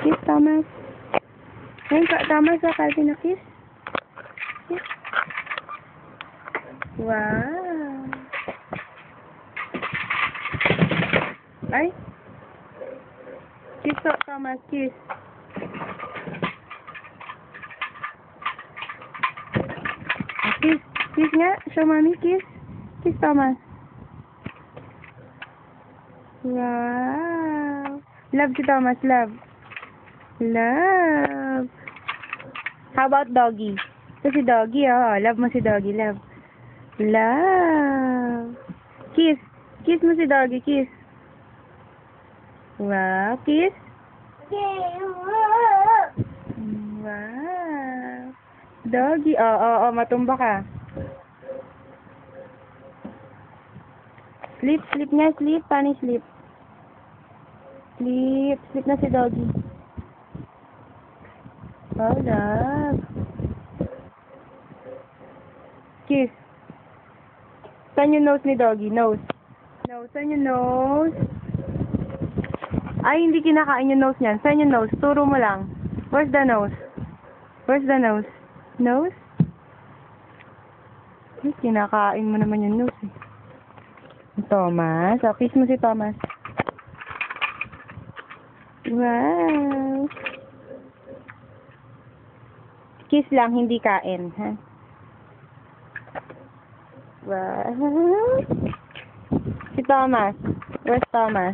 Kiss, Thomas. Ayun, Thomas, Calvin na kiss. Kiss. Wow. Ay. Kiss, Thomas, kiss. Kiss. Kiss nga. Show mommy, kiss. Kiss, Thomas. Wow. Love si Thomas, love. Love. How about doggy? Ito si doggy, oh. Love mo si doggy, love. Love. Kiss. Kiss mo si doggy, kiss. Wow, kiss. Wow. Doggy. Oh, matumba ka. Sleep, sleep nga, sleep. Paano sleep? Sleep. Sleep na si doggy. Oh, love. Kiss. Saan yung nose ni doggy? Nose. Nose. Saan yung nose? Ay, hindi kinakain yung nose niyan. Saan yung nose? Turo mo lang. Where's the nose? Where's the nose? Nose? Ay, kinakain mo naman yung nose eh. Thomas. Oh, kiss mo si Thomas. Wow. Kiss lang, hindi kain. Ha? Wow. Si Thomas. Where's Thomas?